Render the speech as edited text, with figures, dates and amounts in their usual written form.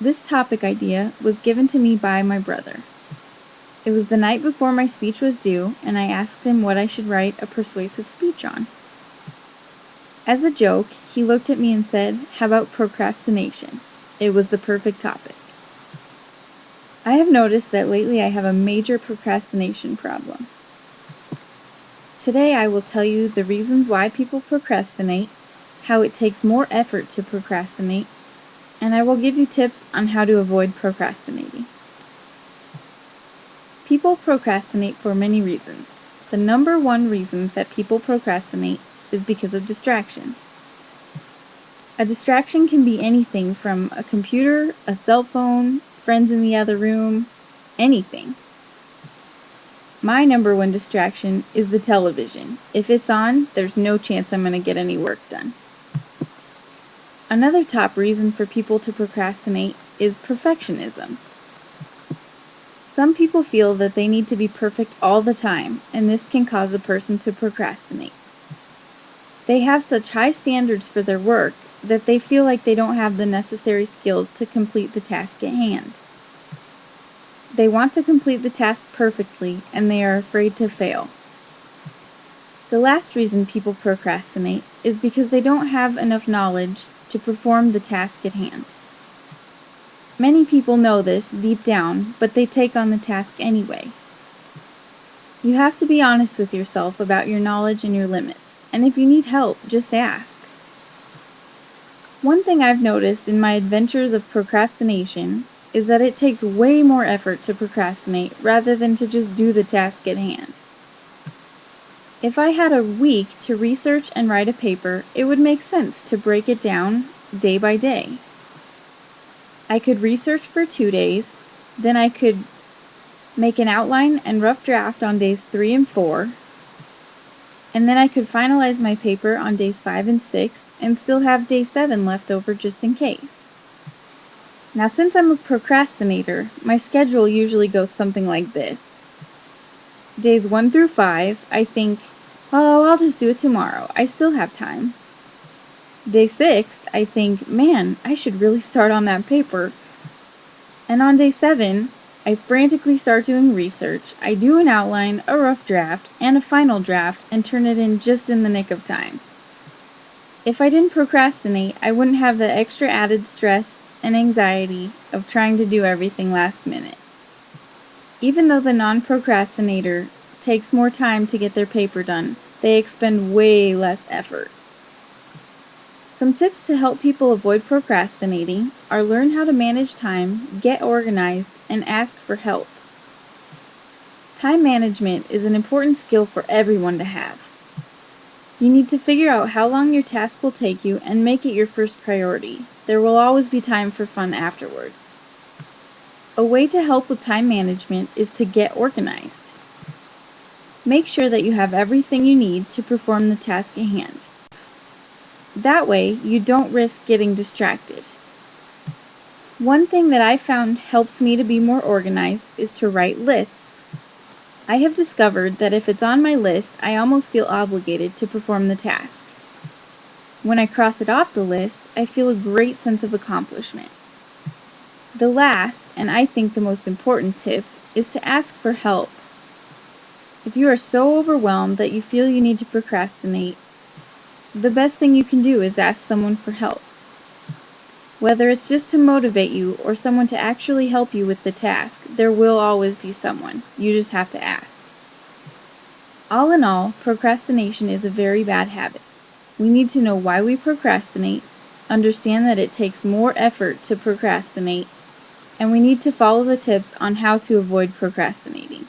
This topic idea was given to me by my brother. It was the night before my speech was due, and I asked him what I should write a persuasive speech on. As a joke, he looked at me and said, "How about procrastination?" It was the perfect topic. I have noticed that lately I have a major procrastination problem. Today I will tell you the reasons why people procrastinate, how it takes more effort to procrastinate, and I will give you tips on how to avoid procrastinating. People procrastinate for many reasons. The number one reason that people procrastinate is because of distractions. A distraction can be anything from a computer, a cell phone, friends in the other room, anything. My number one distraction is the television. If it's on, there's no chance I'm going to get any work done. Another top reason for people to procrastinate is perfectionism. Some people feel that they need to be perfect all the time, and this can cause a person to procrastinate. They have such high standards for their work that they feel like they don't have the necessary skills to complete the task at hand. They want to complete the task perfectly, and they are afraid to fail. The last reason people procrastinate is because they don't have enough knowledge to perform the task at hand. Many people know this deep down, but they take on the task anyway. You have to be honest with yourself about your knowledge and your limits, and if you need help, just ask. One thing I've noticed in my adventures of procrastination is that it takes way more effort to procrastinate rather than to just do the task at hand. If I had a week to research and write a paper, it would make sense to break it down day by day. I could research for 2 days, then I could make an outline and rough draft on days 3 and 4, and then I could finalize my paper on days 5 and 6 and still have day 7 left over just in case. Now, since I'm a procrastinator, my schedule usually goes something like this. Days 1 through 5, I think, oh, I'll just do it tomorrow. I still have time. Day 6, I think, man, I should really start on that paper. And on day 7, I frantically start doing research. I do an outline, a rough draft, and a final draft, and turn it in just in the nick of time. If I didn't procrastinate, I wouldn't have the extra added stress and anxiety of trying to do everything last minute. Even though the non-procrastinator takes more time to get their paper done, they expend way less effort. Some tips to help people avoid procrastinating are learn how to manage time, get organized, and ask for help. Time management is an important skill for everyone to have. You need to figure out how long your task will take you and make it your first priority. There will always be time for fun afterwards. A way to help with time management is to get organized. Make sure that you have everything you need to perform the task at hand. That way, you don't risk getting distracted. One thing that I found helps me to be more organized is to write lists. I have discovered that if it's on my list, I almost feel obligated to perform the task. When I cross it off the list, I feel a great sense of accomplishment. The last, and I think the most important tip, is to ask for help. If you are so overwhelmed that you feel you need to procrastinate, the best thing you can do is ask someone for help. Whether it's just to motivate you or someone to actually help you with the task, there will always be someone. You just have to ask. All in all, procrastination is a very bad habit. We need to know why we procrastinate, understand that it takes more effort to procrastinate, and we need to follow the tips on how to avoid procrastinating.